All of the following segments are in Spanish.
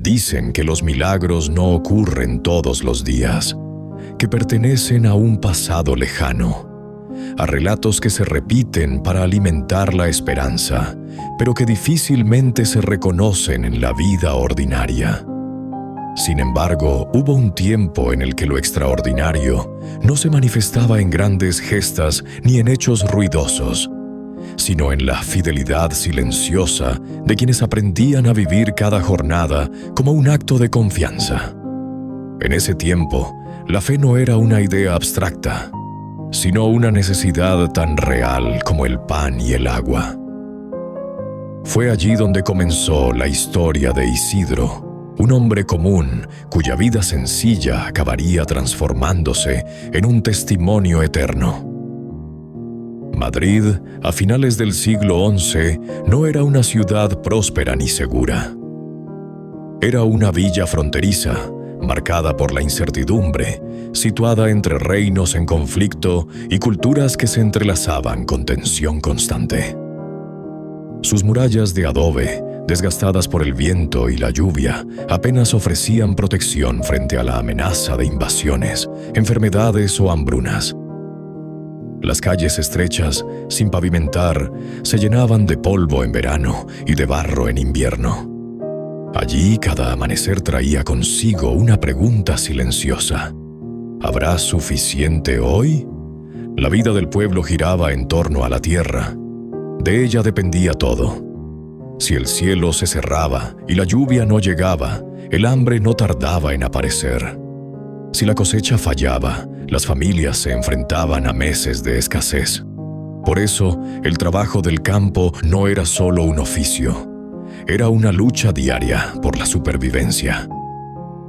Dicen que los milagros no ocurren todos los días, que pertenecen a un pasado lejano, a relatos que se repiten para alimentar la esperanza, pero que difícilmente se reconocen en la vida ordinaria. Sin embargo, hubo un tiempo en el que lo extraordinario no se manifestaba en grandes gestas ni en hechos ruidosos, sino en la fidelidad silenciosa de quienes aprendían a vivir cada jornada como un acto de confianza. En ese tiempo, la fe no era una idea abstracta, sino una necesidad tan real como el pan y el agua. Fue allí donde comenzó la historia de Isidro, un hombre común cuya vida sencilla acabaría transformándose en un testimonio eterno. Madrid, a finales del siglo XI, no era una ciudad próspera ni segura. Era una villa fronteriza, marcada por la incertidumbre, situada entre reinos en conflicto y culturas que se entrelazaban con tensión constante. Sus murallas de adobe, desgastadas por el viento y la lluvia, apenas ofrecían protección frente a la amenaza de invasiones, enfermedades o hambrunas. Las calles estrechas, sin pavimentar, se llenaban de polvo en verano y de barro en invierno. Allí cada amanecer traía consigo una pregunta silenciosa. ¿Habrá suficiente hoy? La vida del pueblo giraba en torno a la tierra. De ella dependía todo. Si el cielo se cerraba y la lluvia no llegaba, el hambre no tardaba en aparecer. Si la cosecha fallaba, las familias se enfrentaban a meses de escasez. Por eso, el trabajo del campo no era solo un oficio. Era una lucha diaria por la supervivencia.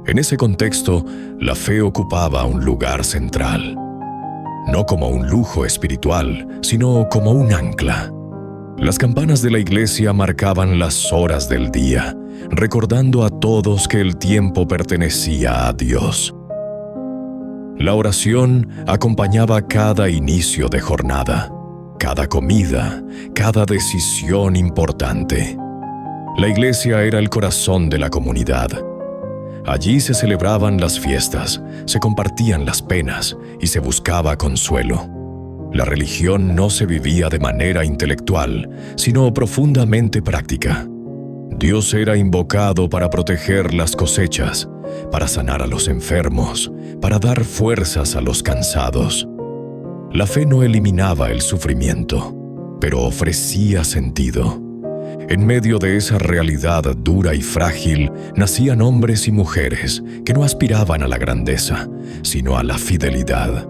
En ese contexto, la fe ocupaba un lugar central. No como un lujo espiritual, sino como un ancla. Las campanas de la iglesia marcaban las horas del día, recordando a todos que el tiempo pertenecía a Dios. La oración acompañaba cada inicio de jornada, cada comida, cada decisión importante. La iglesia era el corazón de la comunidad. Allí se celebraban las fiestas, se compartían las penas y se buscaba consuelo. La religión no se vivía de manera intelectual, sino profundamente práctica. Dios era invocado para proteger las cosechas, para sanar a los enfermos, para dar fuerzas a los cansados. La fe no eliminaba el sufrimiento, pero ofrecía sentido. En medio de esa realidad dura y frágil, nacían hombres y mujeres que no aspiraban a la grandeza, sino a la fidelidad.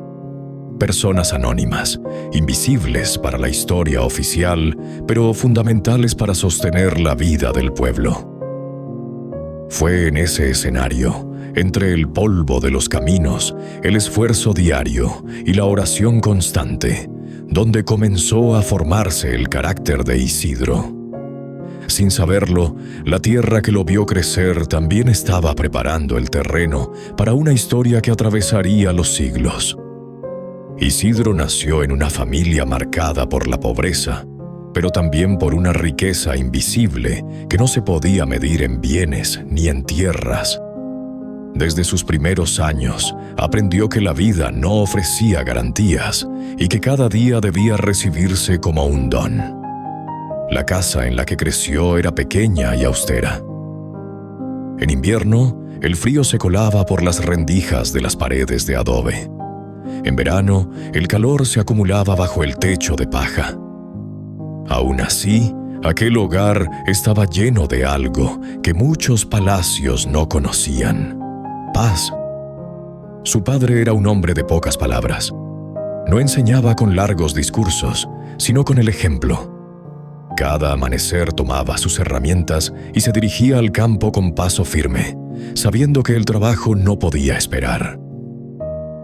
Personas anónimas, invisibles para la historia oficial, pero fundamentales para sostener la vida del pueblo. Fue en ese escenario, entre el polvo de los caminos, el esfuerzo diario y la oración constante, donde comenzó a formarse el carácter de Isidro. Sin saberlo, la tierra que lo vio crecer también estaba preparando el terreno para una historia que atravesaría los siglos. Isidro nació en una familia marcada por la pobreza, pero también por una riqueza invisible que no se podía medir en bienes ni en tierras. Desde sus primeros años, aprendió que la vida no ofrecía garantías y que cada día debía recibirse como un don. La casa en la que creció era pequeña y austera. En invierno, el frío se colaba por las rendijas de las paredes de adobe. En verano, el calor se acumulaba bajo el techo de paja. Aún así, aquel hogar estaba lleno de algo que muchos palacios no conocían: paz. Su padre era un hombre de pocas palabras. No enseñaba con largos discursos, sino con el ejemplo. Cada amanecer tomaba sus herramientas y se dirigía al campo con paso firme, sabiendo que el trabajo no podía esperar.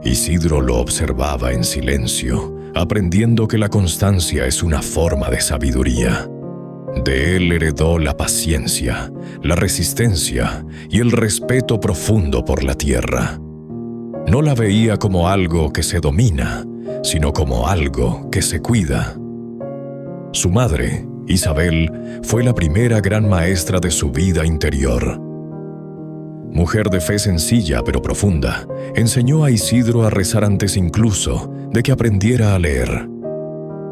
Isidro lo observaba en silencio, aprendiendo que la constancia es una forma de sabiduría. De él heredó la paciencia, la resistencia y el respeto profundo por la tierra. No la veía como algo que se domina, sino como algo que se cuida. Su madre, Isabel, fue la primera gran maestra de su vida interior. mujer de fe sencilla pero profunda, enseñó a Isidro a rezar antes incluso de que aprendiera a leer.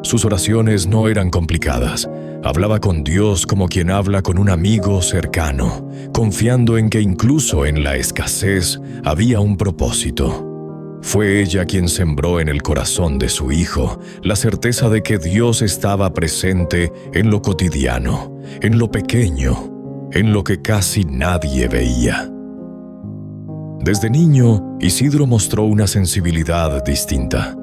Sus oraciones no eran complicadas. Hablaba con Dios como quien habla con un amigo cercano, confiando en que incluso en la escasez había un propósito. Fue ella quien sembró en el corazón de su hijo la certeza de que Dios estaba presente en lo cotidiano, en lo pequeño, en lo que casi nadie veía. Desde niño, Isidro mostró una sensibilidad distinta.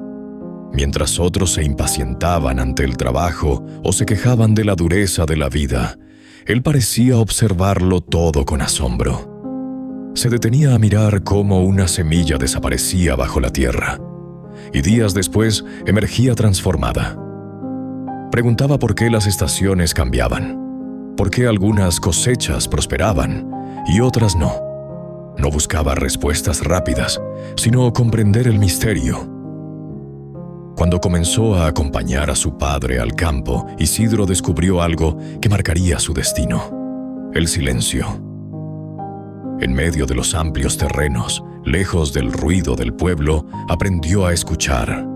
Mientras otros se impacientaban ante el trabajo o se quejaban de la dureza de la vida, él parecía observarlo todo con asombro. Se detenía a mirar cómo una semilla desaparecía bajo la tierra, y días después emergía transformada. Preguntaba por qué las estaciones cambiaban, por qué algunas cosechas prosperaban y otras no. No buscaba respuestas rápidas, sino comprender el misterio. Cuando comenzó a acompañar a su padre al campo, Isidro descubrió algo que marcaría su destino: el silencio. En medio de los amplios terrenos, lejos del ruido del pueblo, aprendió a escuchar.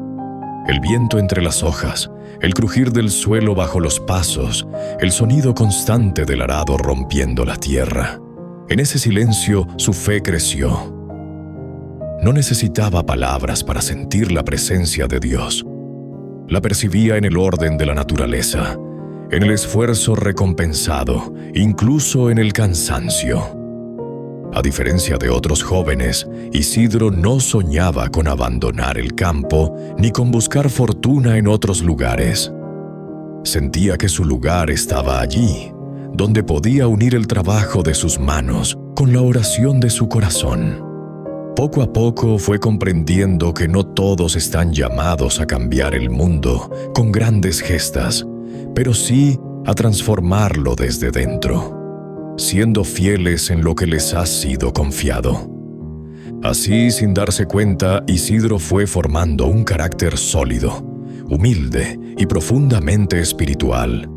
El viento entre las hojas, el crujir del suelo bajo los pasos, el sonido constante del arado rompiendo la tierra. En ese silencio su fe creció. No necesitaba palabras para sentir la presencia de Dios. La percibía en el orden de la naturaleza, en el esfuerzo recompensado, incluso en el cansancio. A diferencia de otros jóvenes, Isidro no soñaba con abandonar el campo ni con buscar fortuna en otros lugares. Sentía que su lugar estaba allí, donde podía unir el trabajo de sus manos con la oración de su corazón. Poco a poco fue comprendiendo que no todos están llamados a cambiar el mundo con grandes gestas, pero sí a transformarlo desde dentro, siendo fieles en lo que les ha sido confiado. Así, sin darse cuenta, Isidro fue formando un carácter sólido, humilde y profundamente espiritual.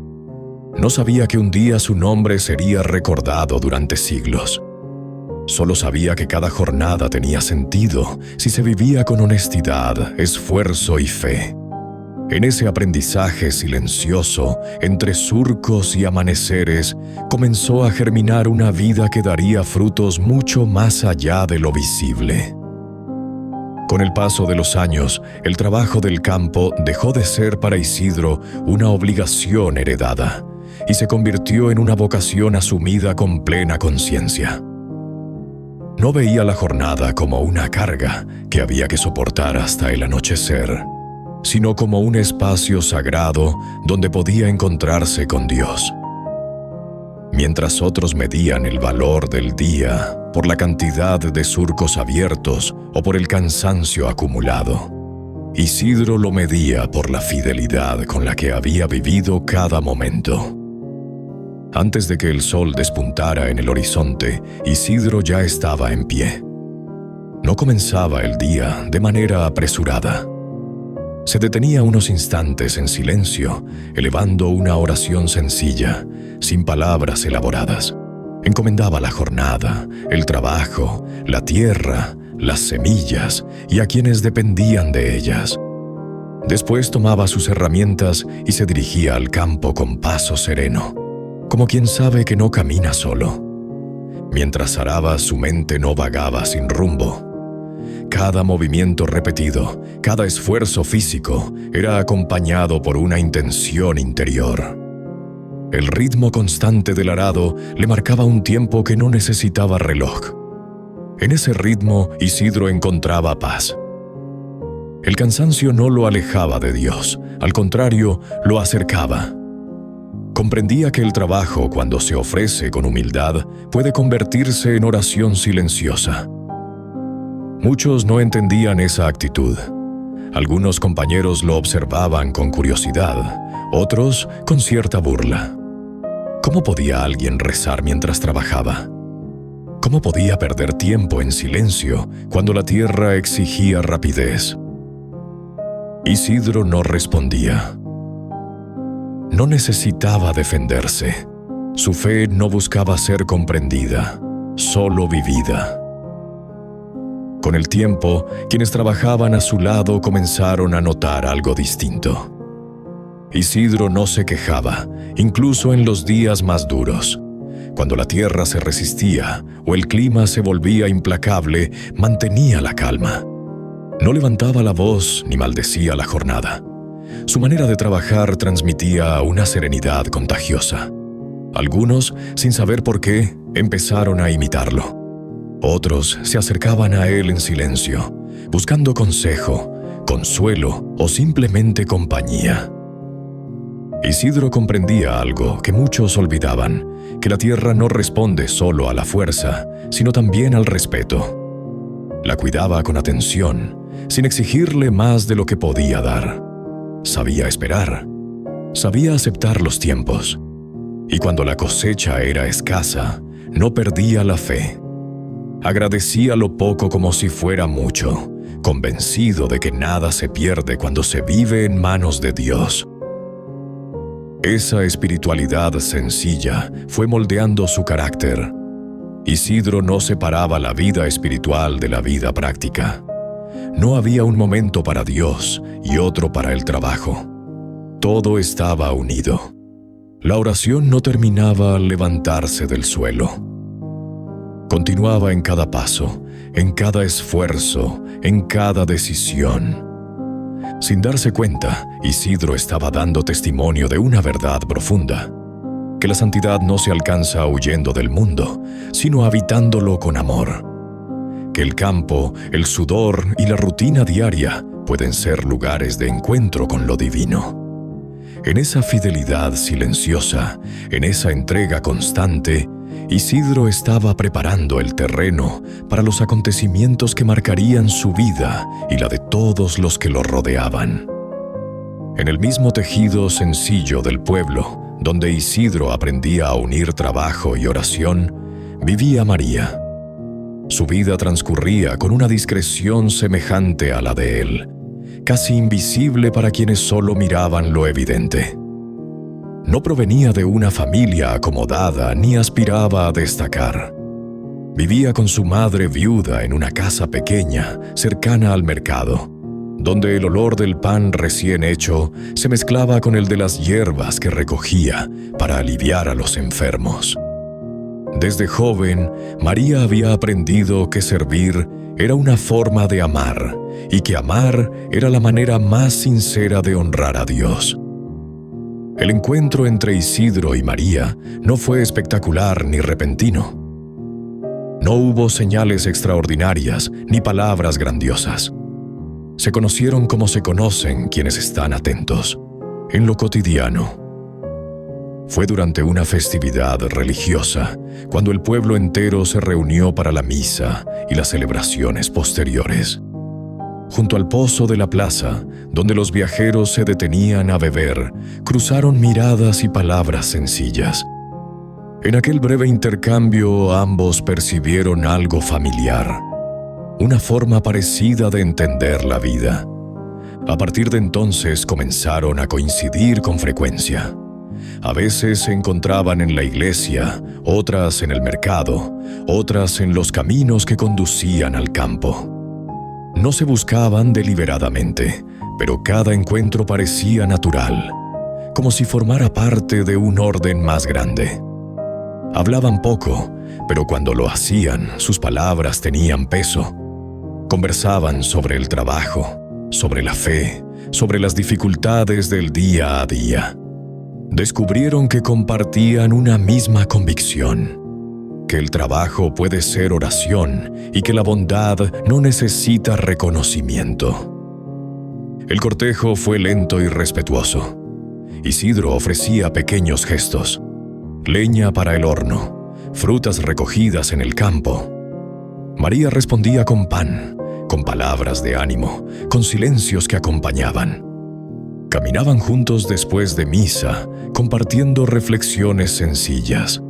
No sabía que un día su nombre sería recordado durante siglos. Solo sabía que cada jornada tenía sentido si se vivía con honestidad, esfuerzo y fe. En ese aprendizaje silencioso, entre surcos y amaneceres, comenzó a germinar una vida que daría frutos mucho más allá de lo visible. Con el paso de los años, el trabajo del campo dejó de ser para Isidro una obligación heredada y se convirtió en una vocación asumida con plena conciencia. No veía la jornada como una carga que había que soportar hasta el anochecer, sino como un espacio sagrado donde podía encontrarse con Dios. Mientras otros medían el valor del día por la cantidad de surcos abiertos o por el cansancio acumulado, Isidro lo medía por la fidelidad con la que había vivido cada momento. Antes de que el sol despuntara en el horizonte, Isidro ya estaba en pie. No comenzaba el día de manera apresurada. Se detenía unos instantes en silencio, elevando una oración sencilla, sin palabras elaboradas. Encomendaba la jornada, el trabajo, la tierra, las semillas y a quienes dependían de ellas. Después tomaba sus herramientas y se dirigía al campo con paso sereno, como quien sabe que no camina solo. Mientras araba, su mente no vagaba sin rumbo. Cada movimiento repetido, cada esfuerzo físico, era acompañado por una intención interior. El ritmo constante del arado le marcaba un tiempo que no necesitaba reloj. En ese ritmo, Isidro encontraba paz. El cansancio no lo alejaba de Dios, al contrario, lo acercaba. Comprendía que el trabajo, cuando se ofrece con humildad, puede convertirse en oración silenciosa. Muchos no entendían esa actitud. Algunos compañeros lo observaban con curiosidad, otros con cierta burla. ¿Cómo podía alguien rezar mientras trabajaba? ¿Cómo podía perder tiempo en silencio cuando la tierra exigía rapidez? Isidro no respondía. No necesitaba defenderse. Su fe no buscaba ser comprendida. solo vivida. Con el tiempo, quienes trabajaban a su lado comenzaron a notar algo distinto. Isidro no se quejaba, incluso en los días más duros. Cuando la tierra se resistía o el clima se volvía implacable, mantenía la calma. No levantaba la voz ni maldecía la jornada. Su manera de trabajar transmitía una serenidad contagiosa. Algunos, sin saber por qué, empezaron a imitarlo. Otros se acercaban a él en silencio, buscando consejo, consuelo o simplemente compañía. Isidro comprendía algo que muchos olvidaban, que la tierra no responde solo a la fuerza, sino también al respeto. La cuidaba con atención, sin exigirle más de lo que podía dar. Sabía esperar, sabía aceptar los tiempos, y cuando la cosecha era escasa, no perdía la fe. Agradecía lo poco como si fuera mucho, convencido de que nada se pierde cuando se vive en manos de Dios. Esa espiritualidad sencilla fue moldeando su carácter. Isidro no separaba la vida espiritual de la vida práctica. No había un momento para Dios y otro para el trabajo. Todo estaba unido. La oración no terminaba al levantarse del suelo. Continuaba en cada paso, en cada esfuerzo, en cada decisión. Sin darse cuenta, Isidro estaba dando testimonio de una verdad profunda, que la santidad no se alcanza huyendo del mundo, sino habitándolo con amor. Que el campo, el sudor y la rutina diaria pueden ser lugares de encuentro con lo divino. En esa fidelidad silenciosa, en esa entrega constante, Isidro estaba preparando el terreno para los acontecimientos que marcarían su vida y la de todos los que lo rodeaban. En el mismo tejido sencillo del pueblo, donde Isidro aprendía a unir trabajo y oración, vivía María. Su vida transcurría con una discreción semejante a la de él, casi invisible para quienes solo miraban lo evidente. No provenía de una familia acomodada ni aspiraba a destacar. Vivía con su madre viuda en una casa pequeña, cercana al mercado, donde el olor del pan recién hecho se mezclaba con el de las hierbas que recogía para aliviar a los enfermos. Desde joven, María había aprendido que servir era una forma de amar y que amar era la manera más sincera de honrar a Dios. El encuentro entre Isidro y María no fue espectacular ni repentino. No hubo señales extraordinarias ni palabras grandiosas. Se conocieron como se conocen quienes están atentos, en lo cotidiano. Fue durante una festividad religiosa, cuando el pueblo entero se reunió para la misa y las celebraciones posteriores. Junto al pozo de la plaza, donde los viajeros se detenían a beber, cruzaron miradas y palabras sencillas. En aquel breve intercambio ambos percibieron algo familiar, una forma parecida de entender la vida. A partir de entonces comenzaron a coincidir con frecuencia. A veces se encontraban en la iglesia, otras en el mercado, otras en los caminos que conducían al campo. No se buscaban deliberadamente, pero cada encuentro parecía natural, como si formara parte de un orden más grande. Hablaban poco, pero cuando lo hacían, sus palabras tenían peso. Conversaban sobre el trabajo, sobre la fe, sobre las dificultades del día a día. Descubrieron que compartían una misma convicción, que el trabajo puede ser oración y que la bondad no necesita reconocimiento. El cortejo fue lento y respetuoso. Isidro ofrecía pequeños gestos: leña para el horno, frutas recogidas en el campo. María respondía con pan, con palabras de ánimo, con silencios que acompañaban. Caminaban juntos después de misa, compartiendo reflexiones sencillas.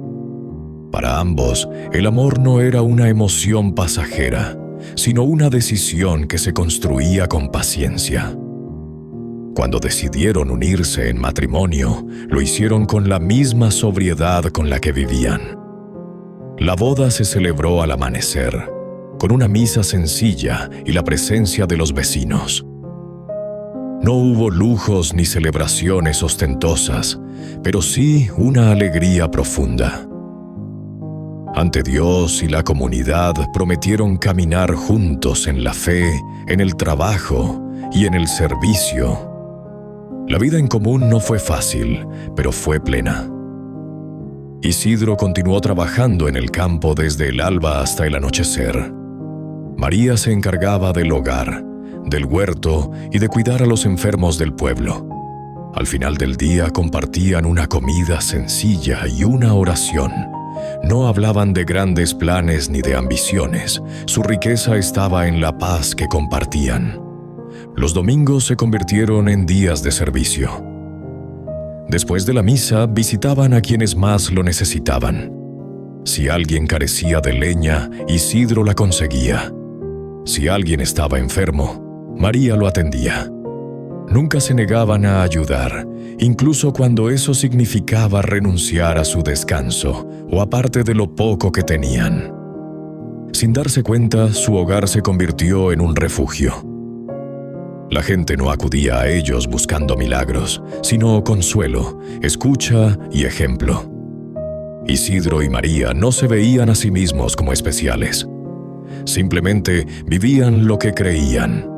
Para ambos, el amor no era una emoción pasajera, sino una decisión que se construía con paciencia. Cuando decidieron unirse en matrimonio, lo hicieron con la misma sobriedad con la que vivían. La boda se celebró al amanecer, con una misa sencilla y la presencia de los vecinos. No hubo lujos ni celebraciones ostentosas, pero sí una alegría profunda. Ante Dios y la comunidad prometieron caminar juntos en la fe, en el trabajo y en el servicio. La vida en común no fue fácil, pero fue plena. Isidro continuó trabajando en el campo desde el alba hasta el anochecer. María se encargaba del hogar, del huerto y de cuidar a los enfermos del pueblo. Al final del día compartían una comida sencilla y una oración. No hablaban de grandes planes ni de ambiciones. Su riqueza estaba en la paz que compartían. Los domingos se convirtieron en días de servicio. Después de la misa, visitaban a quienes más lo necesitaban. Si alguien carecía de leña, Isidro la conseguía. Si alguien estaba enfermo, María lo atendía. Nunca se negaban a ayudar, incluso cuando eso significaba renunciar a su descanso o a parte de lo poco que tenían. Sin darse cuenta, su hogar se convirtió en un refugio. La gente no acudía a ellos buscando milagros, sino consuelo, escucha y ejemplo. Isidro y María no se veían a sí mismos como especiales. Simplemente vivían lo que creían.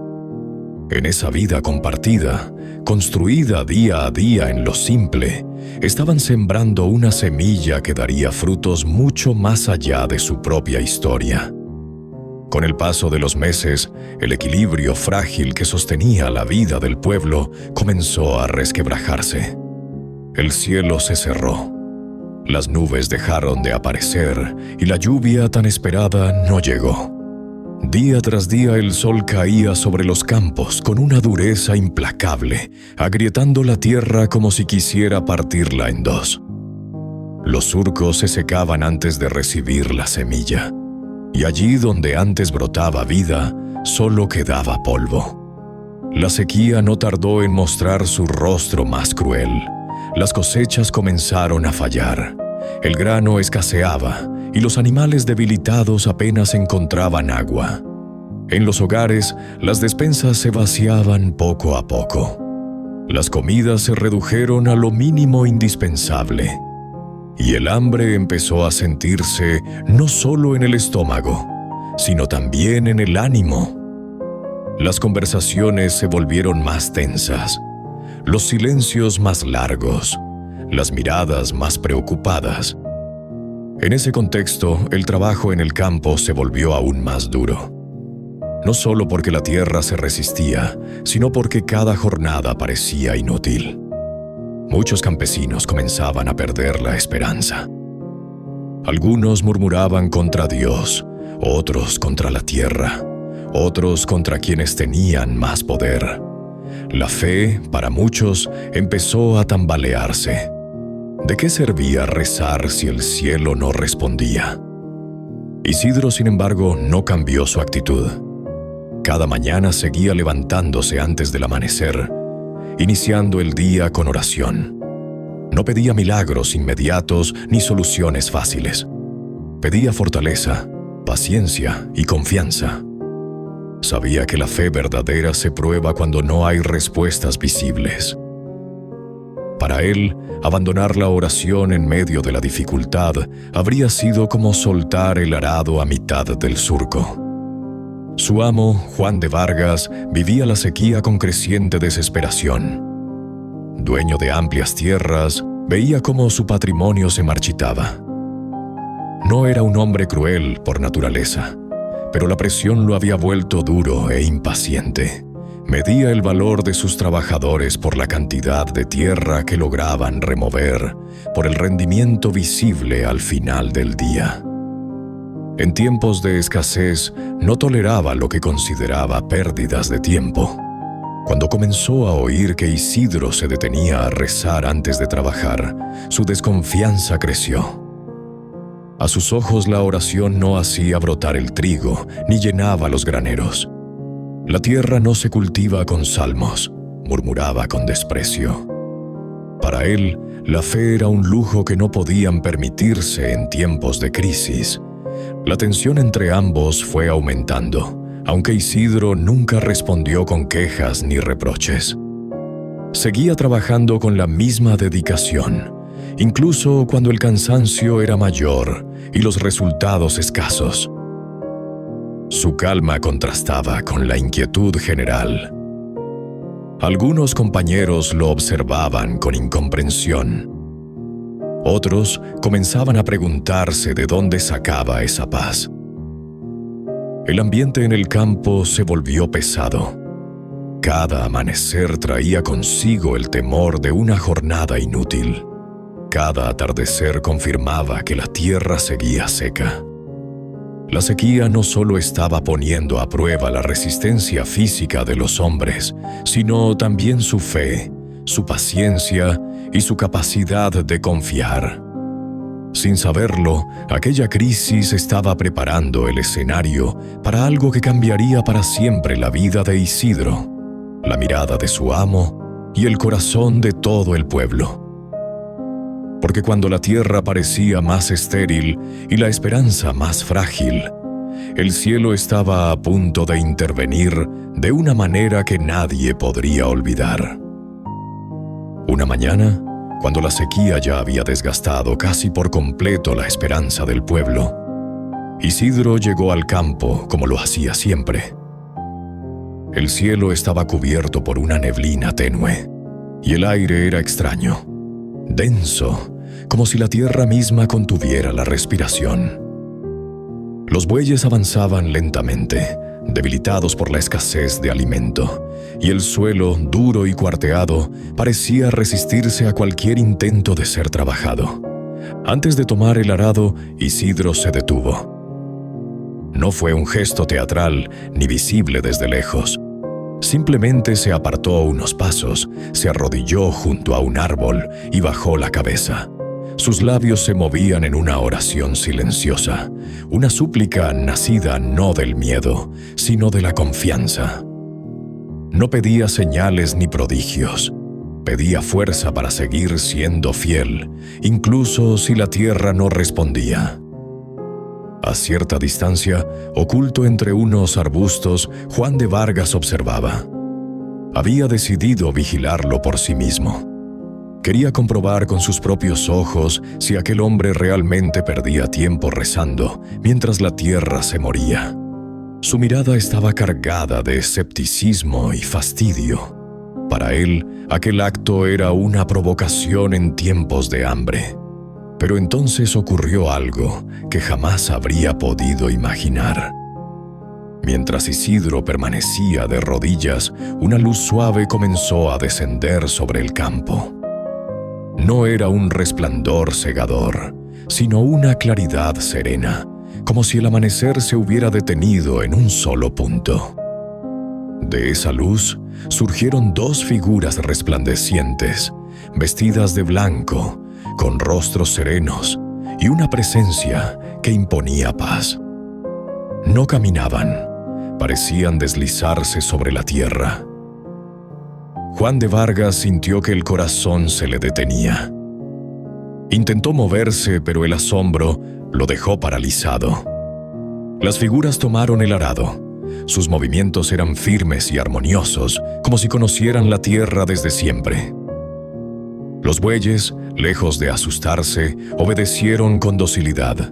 En esa vida compartida, construida día a día en lo simple, estaban sembrando una semilla que daría frutos mucho más allá de su propia historia. Con el paso de los meses, el equilibrio frágil que sostenía la vida del pueblo comenzó a resquebrajarse. El cielo se cerró. Las nubes dejaron de aparecer y la lluvia tan esperada no llegó. Día tras día el sol caía sobre los campos con una dureza implacable, agrietando la tierra como si quisiera partirla en dos. Los surcos se secaban antes de recibir la semilla, y allí donde antes brotaba vida, solo quedaba polvo. La sequía no tardó en mostrar su rostro más cruel. Las cosechas comenzaron a fallar. El grano escaseaba y los animales debilitados apenas encontraban agua. En los hogares, las despensas se vaciaban poco a poco. Las comidas se redujeron a lo mínimo indispensable. Y el hambre empezó a sentirse no solo en el estómago, sino también en el ánimo. Las conversaciones se volvieron más tensas, los silencios más largos, las miradas más preocupadas. En ese contexto, el trabajo en el campo se volvió aún más duro. No solo porque la tierra se resistía, sino porque cada jornada parecía inútil. Muchos campesinos comenzaban a perder la esperanza. Algunos murmuraban contra Dios, otros contra la tierra, otros contra quienes tenían más poder. La fe, para muchos, empezó a tambalearse. ¿De qué servía rezar si el cielo no respondía? Isidro, sin embargo, no cambió su actitud. Cada mañana seguía levantándose antes del amanecer, iniciando el día con oración. No pedía milagros inmediatos ni soluciones fáciles. Pedía fortaleza, paciencia y confianza. Sabía que la fe verdadera se prueba cuando no hay respuestas visibles. Para él, abandonar la oración en medio de la dificultad habría sido como soltar el arado a mitad del surco. Su amo, Juan de Vargas, vivía la sequía con creciente desesperación. Dueño de amplias tierras, veía cómo su patrimonio se marchitaba. No era un hombre cruel por naturaleza, pero la presión lo había vuelto duro e impaciente. Medía el valor de sus trabajadores por la cantidad de tierra que lograban remover, por el rendimiento visible al final del día. En tiempos de escasez, no toleraba lo que consideraba pérdidas de tiempo. Cuando comenzó a oír que Isidro se detenía a rezar antes de trabajar, su desconfianza creció. A sus ojos la oración no hacía brotar el trigo, ni llenaba los graneros. La tierra no se cultiva con salmos, murmuraba con desprecio. Para él, La fe era un lujo que no podían permitirse en tiempos de crisis. La tensión entre ambos fue aumentando, aunque Isidro nunca respondió con quejas ni reproches. Seguía trabajando con la misma dedicación, incluso cuando el cansancio era mayor y los resultados escasos. Su calma contrastaba con la inquietud general. Algunos compañeros lo observaban con incomprensión. Otros comenzaban a preguntarse de dónde sacaba esa paz. El ambiente en el campo se volvió pesado. Cada amanecer traía consigo el temor de una jornada inútil. Cada atardecer confirmaba que la tierra seguía seca. La sequía no solo estaba poniendo a prueba la resistencia física de los hombres, sino también su fe, su paciencia y su capacidad de confiar. Sin saberlo, aquella crisis estaba preparando el escenario para algo que cambiaría para siempre la vida de Isidro, la mirada de su amo y el corazón de todo el pueblo. Porque cuando la tierra parecía más estéril y la esperanza más frágil, el cielo estaba a punto de intervenir de una manera que nadie podría olvidar. Una mañana, cuando la sequía ya había desgastado casi por completo la esperanza del pueblo, Isidro llegó al campo como lo hacía siempre. El cielo estaba cubierto por una neblina tenue, y el aire era extraño, denso, como si la tierra misma contuviera la respiración. Los bueyes avanzaban lentamente, debilitados por la escasez de alimento, y el suelo, duro y cuarteado, parecía resistirse a cualquier intento de ser trabajado. Antes de tomar el arado, Isidro se detuvo. No fue un gesto teatral ni visible desde lejos. Simplemente se apartó unos pasos, se arrodilló junto a un árbol y bajó la cabeza. Sus labios se movían en una oración silenciosa, una súplica nacida no del miedo, sino de la confianza. No pedía señales ni prodigios, pedía fuerza para seguir siendo fiel, incluso si la tierra no respondía. A cierta distancia, oculto entre unos arbustos, Juan de Vargas observaba. Había decidido vigilarlo por sí mismo. Quería comprobar con sus propios ojos si aquel hombre realmente perdía tiempo rezando mientras la tierra se moría. Su mirada estaba cargada de escepticismo y fastidio. Para él, aquel acto era una provocación en tiempos de hambre. Pero entonces ocurrió algo que jamás habría podido imaginar. Mientras Isidro permanecía de rodillas, una luz suave comenzó a descender sobre el campo. No era un resplandor cegador, sino una claridad serena, como si el amanecer se hubiera detenido en un solo punto. De esa luz surgieron dos figuras resplandecientes, vestidas de blanco, con rostros serenos y una presencia que imponía paz. No caminaban, parecían deslizarse sobre la tierra. Juan de Vargas sintió que el corazón se le detenía. Intentó moverse, pero el asombro lo dejó paralizado. Las figuras tomaron el arado. Sus movimientos eran firmes y armoniosos, como si conocieran la tierra desde siempre. Los bueyes, lejos de asustarse, obedecieron con docilidad.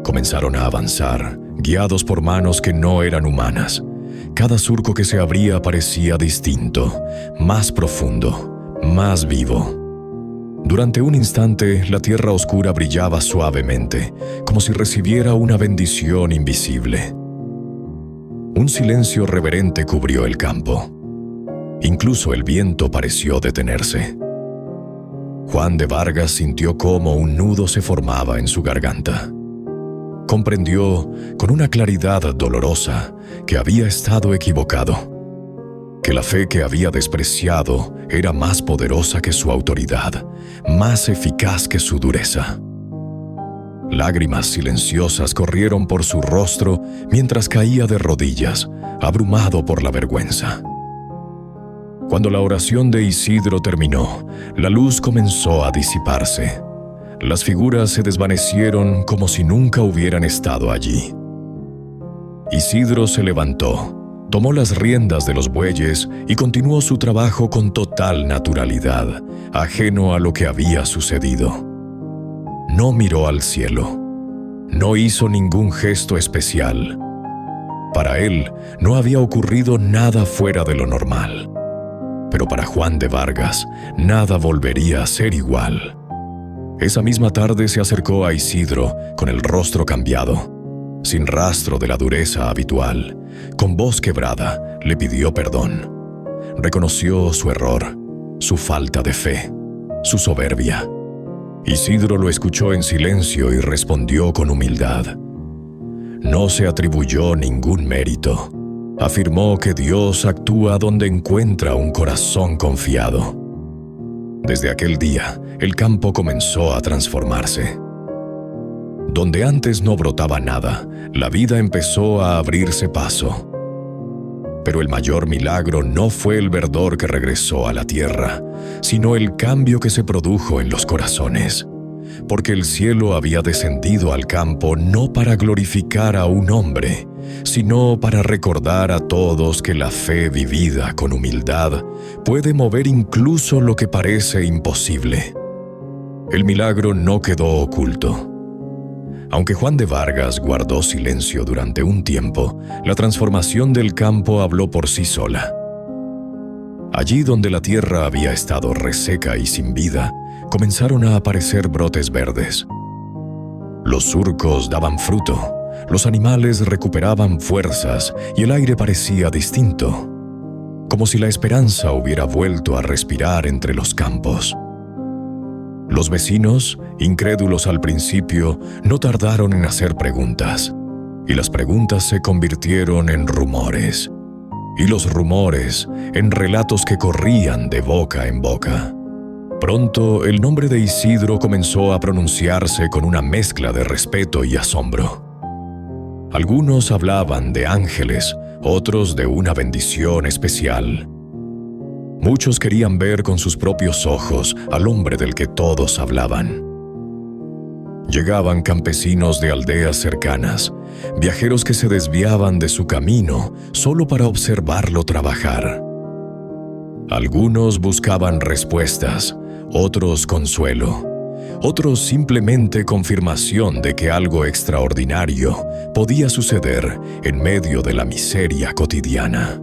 Comenzaron a avanzar, guiados por manos que no eran humanas. Cada surco que se abría parecía distinto, más profundo, más vivo. Durante un instante, la tierra oscura brillaba suavemente, como si recibiera una bendición invisible. Un silencio reverente cubrió el campo. Incluso el viento pareció detenerse. Juan de Vargas sintió cómo un nudo se formaba en su garganta. Comprendió, con una claridad dolorosa, que había estado equivocado, que la fe que había despreciado era más poderosa que su autoridad, más eficaz que su dureza. Lágrimas silenciosas corrieron por su rostro mientras caía de rodillas, abrumado por la vergüenza. Cuando la oración de Isidro terminó, la luz comenzó a disiparse. Las figuras se desvanecieron como si nunca hubieran estado allí. Isidro se levantó, tomó las riendas de los bueyes y continuó su trabajo con total naturalidad, ajeno a lo que había sucedido. No miró al cielo. No hizo ningún gesto especial. Para él no había ocurrido nada fuera de lo normal. Pero para Juan de Vargas, nada volvería a ser igual. Esa misma tarde se acercó a Isidro con el rostro cambiado. Sin rastro de la dureza habitual, con voz quebrada, le pidió perdón. Reconoció su error, su falta de fe, su soberbia. Isidro lo escuchó en silencio y respondió con humildad. No se atribuyó ningún mérito. Afirmó que Dios actúa donde encuentra un corazón confiado. Desde aquel día, el campo comenzó a transformarse. Donde antes no brotaba nada, la vida empezó a abrirse paso. Pero el mayor milagro no fue el verdor que regresó a la tierra, sino el cambio que se produjo en los corazones. Porque el cielo había descendido al campo no para glorificar a un hombre, sino para recordar a todos que la fe vivida con humildad puede mover incluso lo que parece imposible. El milagro no quedó oculto. Aunque Juan de Vargas guardó silencio durante un tiempo, la transformación del campo habló por sí sola. Allí donde la tierra había estado reseca y sin vida, comenzaron a aparecer brotes verdes. Los surcos daban fruto, los animales recuperaban fuerzas y el aire parecía distinto, como si la esperanza hubiera vuelto a respirar entre los campos. Los vecinos, incrédulos al principio, no tardaron en hacer preguntas, y las preguntas se convirtieron en rumores, y los rumores en relatos que corrían de boca en boca. Pronto el nombre de Isidro comenzó a pronunciarse con una mezcla de respeto y asombro. Algunos hablaban de ángeles, otros de una bendición especial. Muchos querían ver con sus propios ojos al hombre del que todos hablaban. Llegaban campesinos de aldeas cercanas, viajeros que se desviaban de su camino solo para observarlo trabajar. Algunos buscaban respuestas, otros consuelo, otros simplemente confirmación de que algo extraordinario podía suceder en medio de la miseria cotidiana.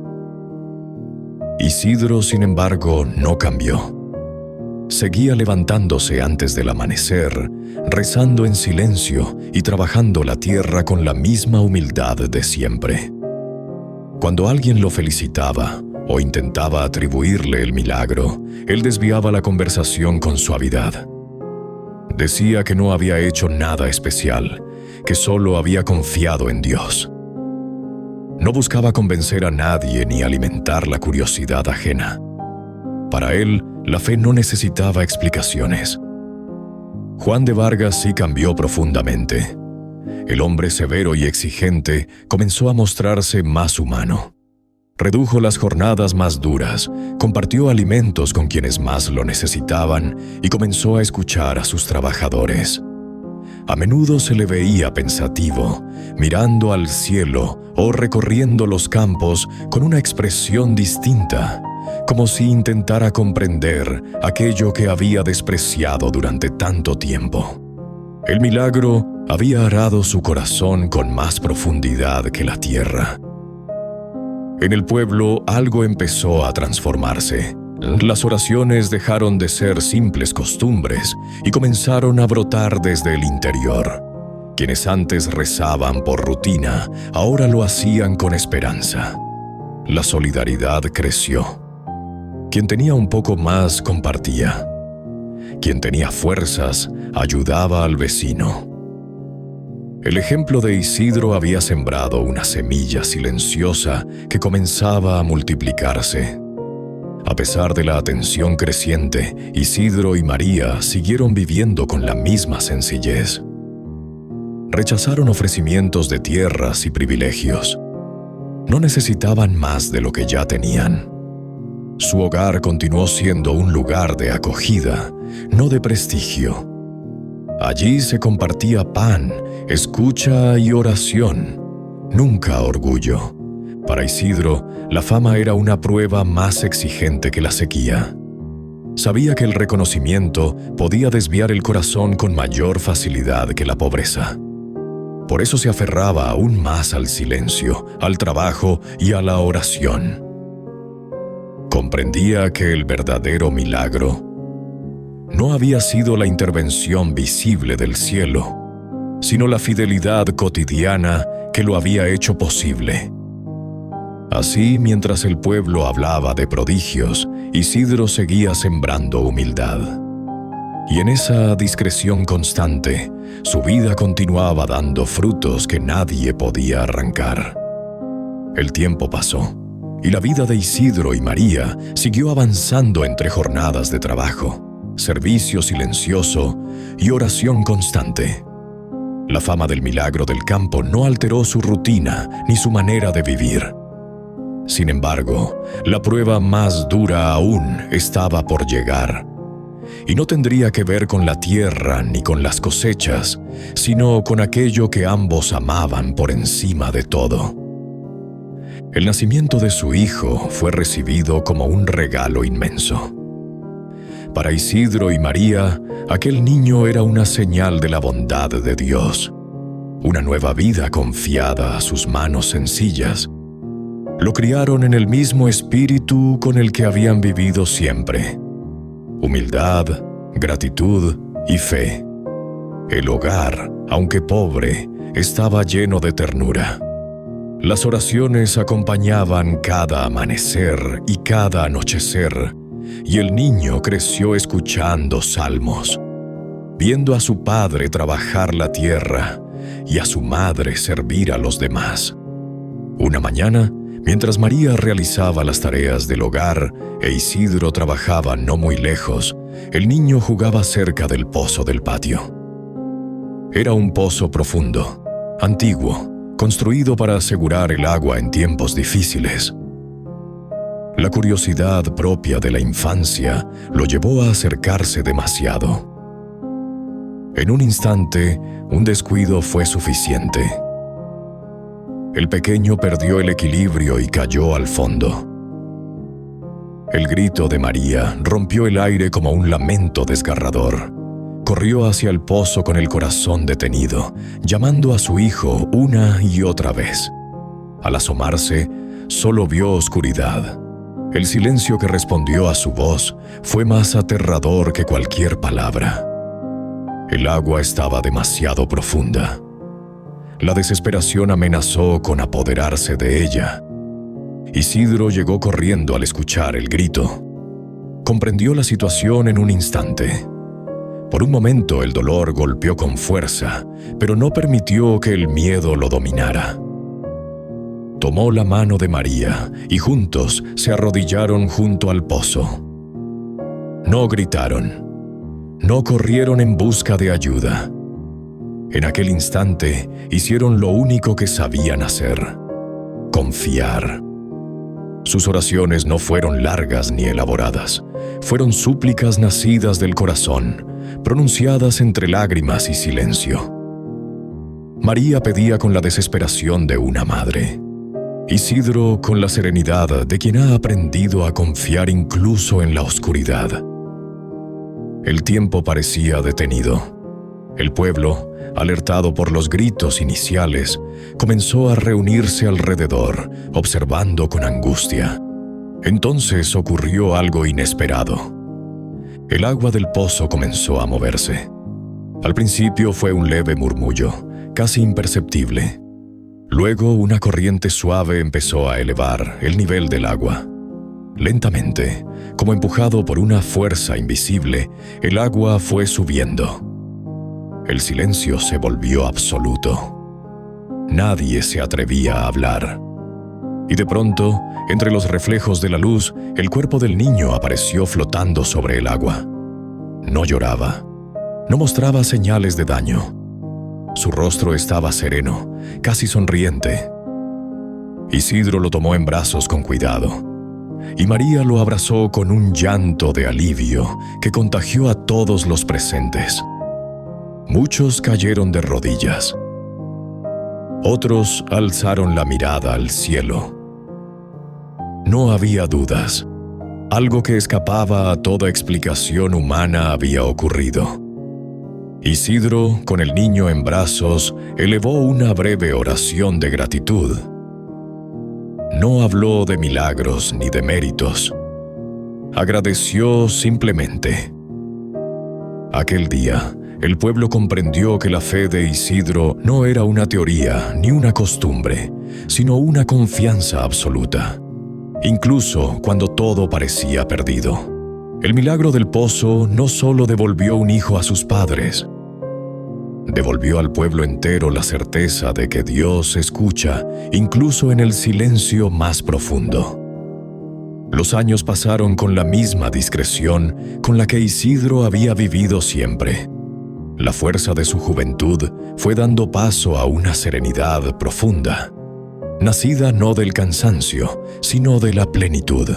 Isidro, sin embargo, no cambió. Seguía levantándose antes del amanecer, rezando en silencio y trabajando la tierra con la misma humildad de siempre. Cuando alguien lo felicitaba o intentaba atribuirle el milagro, él desviaba la conversación con suavidad. Decía que no había hecho nada especial, que solo había confiado en Dios. No buscaba convencer a nadie ni alimentar la curiosidad ajena. Para él, la fe no necesitaba explicaciones. Juan de Vargas sí cambió profundamente. El hombre severo y exigente comenzó a mostrarse más humano. Redujo las jornadas más duras, compartió alimentos con quienes más lo necesitaban y comenzó a escuchar a sus trabajadores. A menudo se le veía pensativo, mirando al cielo o recorriendo los campos con una expresión distinta, como si intentara comprender aquello que había despreciado durante tanto tiempo. El milagro había arado su corazón con más profundidad que la tierra. En el pueblo algo empezó a transformarse. Las oraciones dejaron de ser simples costumbres y comenzaron a brotar desde el interior. Quienes antes rezaban por rutina, ahora lo hacían con esperanza. La solidaridad creció. Quien tenía un poco más compartía. Quien tenía fuerzas ayudaba al vecino. El ejemplo de Isidro había sembrado una semilla silenciosa que comenzaba a multiplicarse. A pesar de la atención creciente, Isidro y María siguieron viviendo con la misma sencillez. Rechazaron ofrecimientos de tierras y privilegios. No necesitaban más de lo que ya tenían. Su hogar continuó siendo un lugar de acogida, no de prestigio. Allí se compartía pan, escucha y oración, nunca orgullo. Para Isidro, la fama era una prueba más exigente que la sequía. Sabía que el reconocimiento podía desviar el corazón con mayor facilidad que la pobreza. Por eso se aferraba aún más al silencio, al trabajo y a la oración. Comprendía que el verdadero milagro no había sido la intervención visible del cielo, sino la fidelidad cotidiana que lo había hecho posible. Así, mientras el pueblo hablaba de prodigios, Isidro seguía sembrando humildad. Y en esa discreción constante, su vida continuaba dando frutos que nadie podía arrancar. El tiempo pasó, y la vida de Isidro y María siguió avanzando entre jornadas de trabajo, servicio silencioso y oración constante. La fama del milagro del campo no alteró su rutina ni su manera de vivir. Sin embargo, la prueba más dura aún estaba por llegar, y no tendría que ver con la tierra ni con las cosechas, sino con aquello que ambos amaban por encima de todo. El nacimiento de su hijo fue recibido como un regalo inmenso. Para Isidro y María, aquel niño era una señal de la bondad de Dios, una nueva vida confiada a sus manos sencillas. Lo criaron en el mismo espíritu con el que habían vivido siempre: humildad, gratitud y fe. El hogar, aunque pobre, estaba lleno de ternura. Las oraciones acompañaban cada amanecer y cada anochecer, y el niño creció escuchando salmos, viendo a su padre trabajar la tierra y a su madre servir a los demás. Una mañana, mientras María realizaba las tareas del hogar e Isidro trabajaba no muy lejos, el niño jugaba cerca del pozo del patio. Era un pozo profundo, antiguo, construido para asegurar el agua en tiempos difíciles. La curiosidad propia de la infancia lo llevó a acercarse demasiado. En un instante, un descuido fue suficiente. El pequeño perdió el equilibrio y cayó al fondo. El grito de María rompió el aire como un lamento desgarrador. Corrió hacia el pozo con el corazón detenido, llamando a su hijo una y otra vez. Al asomarse, solo vio oscuridad. El silencio que respondió a su voz fue más aterrador que cualquier palabra. El agua estaba demasiado profunda. La desesperación amenazó con apoderarse de ella. Isidro llegó corriendo al escuchar el grito. Comprendió la situación en un instante. Por un momento el dolor golpeó con fuerza, pero no permitió que el miedo lo dominara. Tomó la mano de María y juntos se arrodillaron junto al pozo. No gritaron, no corrieron en busca de ayuda. En aquel instante hicieron lo único que sabían hacer: confiar. Sus oraciones no fueron largas ni elaboradas, fueron súplicas nacidas del corazón, pronunciadas entre lágrimas y silencio. María pedía con la desesperación de una madre. Isidro con la serenidad de quien ha aprendido a confiar incluso en la oscuridad. El tiempo parecía detenido. El pueblo, alertado por los gritos iniciales, comenzó a reunirse alrededor, observando con angustia. Entonces ocurrió algo inesperado. El agua del pozo comenzó a moverse. Al principio fue un leve murmullo, casi imperceptible. Luego una corriente suave empezó a elevar el nivel del agua. Lentamente, como empujado por una fuerza invisible, el agua fue subiendo. El silencio se volvió absoluto. Nadie se atrevía a hablar. Y de pronto, entre los reflejos de la luz, el cuerpo del niño apareció flotando sobre el agua. No lloraba, no mostraba señales de daño. Su rostro estaba sereno, casi sonriente. Isidro lo tomó en brazos con cuidado. y María lo abrazó con un llanto de alivio que contagió a todos los presentes. Muchos cayeron de rodillas. Otros alzaron la mirada al cielo. No había dudas. Algo que escapaba a toda explicación humana había ocurrido. Isidro, con el niño en brazos, elevó una breve oración de gratitud. No habló de milagros ni de méritos. Agradeció simplemente. Aquel día, el pueblo comprendió que la fe de Isidro no era una teoría ni una costumbre, sino una confianza absoluta, incluso cuando todo parecía perdido. El milagro del pozo no solo devolvió un hijo a sus padres, devolvió al pueblo entero la certeza de que Dios escucha, incluso en el silencio más profundo. Los años pasaron con la misma discreción con la que Isidro había vivido siempre. La fuerza de su juventud fue dando paso a una serenidad profunda, nacida no del cansancio, sino de la plenitud.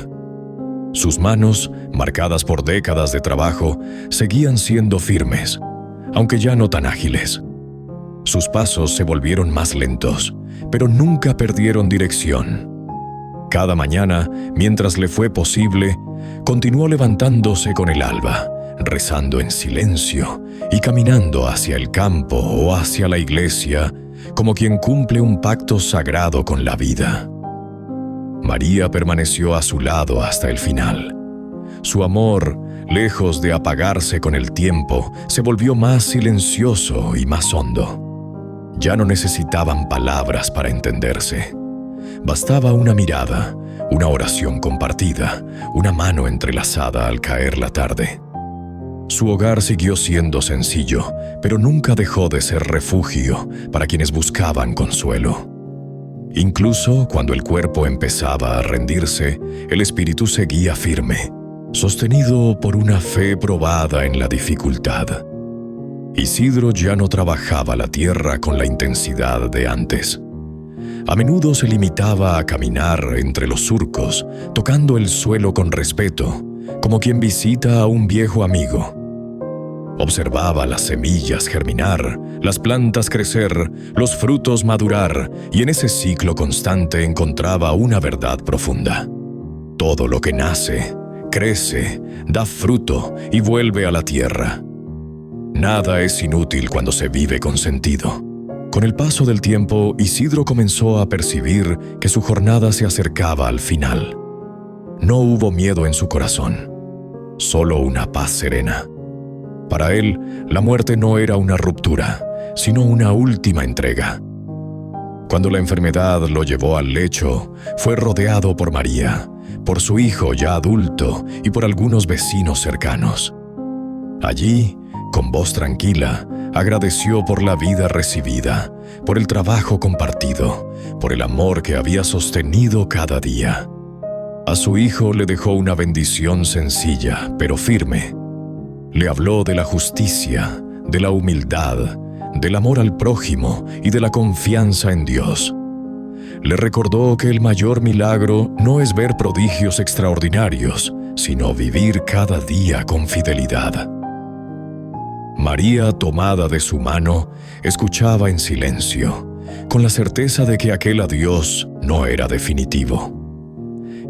Sus manos, marcadas por décadas de trabajo, seguían siendo firmes, aunque ya no tan ágiles. Sus pasos se volvieron más lentos, pero nunca perdieron dirección. Cada mañana, mientras le fue posible, continuó levantándose con el alba, rezando en silencio y caminando hacia el campo o hacia la iglesia, como quien cumple un pacto sagrado con la vida. María permaneció a su lado hasta el final. Su amor, lejos de apagarse con el tiempo, se volvió más silencioso y más hondo. Ya no necesitaban palabras para entenderse. Bastaba una mirada, una oración compartida, una mano entrelazada al caer la tarde. Su hogar siguió siendo sencillo, pero nunca dejó de ser refugio para quienes buscaban consuelo. Incluso cuando el cuerpo empezaba a rendirse, el espíritu seguía firme, sostenido por una fe probada en la dificultad. Isidro ya no trabajaba la tierra con la intensidad de antes. A menudo se limitaba a caminar entre los surcos, tocando el suelo con respeto, como quien visita a un viejo amigo. Observaba las semillas germinar, las plantas crecer, los frutos madurar, y en ese ciclo constante encontraba una verdad profunda. Todo lo que nace, crece, da fruto y vuelve a la tierra. Nada es inútil cuando se vive con sentido. Con el paso del tiempo, Isidro comenzó a percibir que su jornada se acercaba al final. No hubo miedo en su corazón, solo una paz serena. Para él, la muerte no era una ruptura, sino una última entrega. Cuando la enfermedad lo llevó al lecho, fue rodeado por María, por su hijo ya adulto y por algunos vecinos cercanos. Allí, con voz tranquila, agradeció por la vida recibida, por el trabajo compartido, por el amor que había sostenido cada día. A su hijo le dejó una bendición sencilla, pero firme. Le habló de la justicia, de la humildad, del amor al prójimo y de la confianza en Dios. Le recordó que el mayor milagro no es ver prodigios extraordinarios, sino vivir cada día con fidelidad. María, tomada de su mano, escuchaba en silencio, con la certeza de que aquel adiós no era definitivo.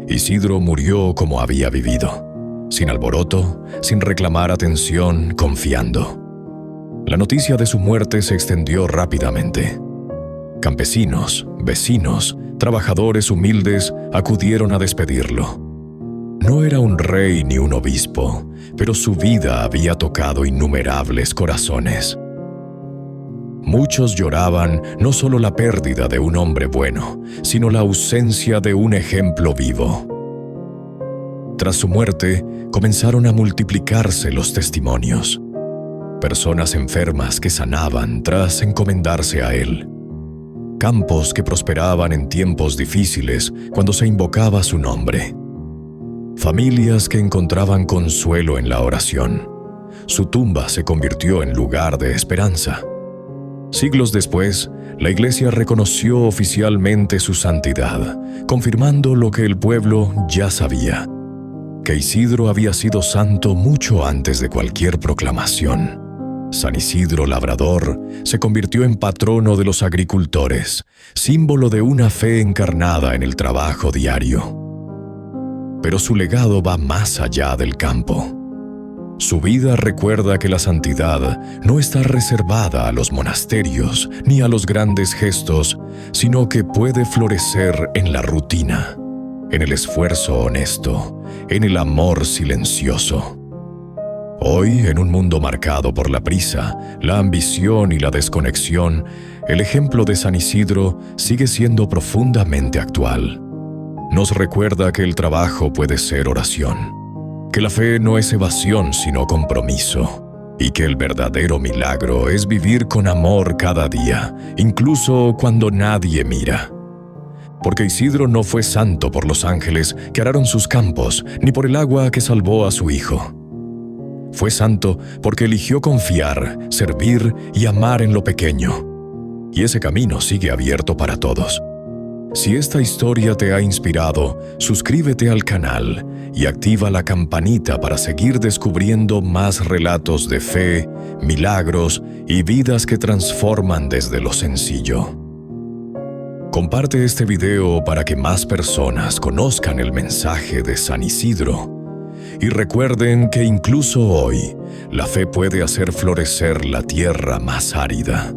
Isidro murió como había vivido, sin alboroto, sin reclamar atención, confiando. La noticia de su muerte se extendió rápidamente. Campesinos, vecinos, trabajadores humildes acudieron a despedirlo. No era un rey ni un obispo, pero su vida había tocado innumerables corazones. Muchos lloraban no solo la pérdida de un hombre bueno, sino la ausencia de un ejemplo vivo. Tras su muerte, comenzaron a multiplicarse los testimonios. Personas enfermas que sanaban tras encomendarse a él. Campos que prosperaban en tiempos difíciles cuando se invocaba su nombre. Familias que encontraban consuelo en la oración. Su tumba se convirtió en lugar de esperanza. Siglos después, la Iglesia reconoció oficialmente su santidad, confirmando lo que el pueblo ya sabía, que Isidro había sido santo mucho antes de cualquier proclamación. San Isidro Labrador se convirtió en patrono de los agricultores, símbolo de una fe encarnada en el trabajo diario. Pero su legado va más allá del campo. Su vida recuerda que la santidad no está reservada a los monasterios ni a los grandes gestos, sino que puede florecer en la rutina, en el esfuerzo honesto, en el amor silencioso. Hoy, en un mundo marcado por la prisa, la ambición y la desconexión, el ejemplo de San Isidro sigue siendo profundamente actual. Nos recuerda que el trabajo puede ser oración, que la fe no es evasión sino compromiso, y que el verdadero milagro es vivir con amor cada día, incluso cuando nadie mira. Porque Isidro no fue santo por los ángeles que araron sus campos, ni por el agua que salvó a su hijo. Fue santo porque eligió confiar, servir y amar en lo pequeño. Y ese camino sigue abierto para todos. Si esta historia te ha inspirado, suscríbete al canal y activa la campanita para seguir descubriendo más relatos de fe, milagros y vidas que transforman desde lo sencillo. Comparte este video para que más personas conozcan el mensaje de San Isidro. Y recuerden que incluso hoy, la fe puede hacer florecer la tierra más árida.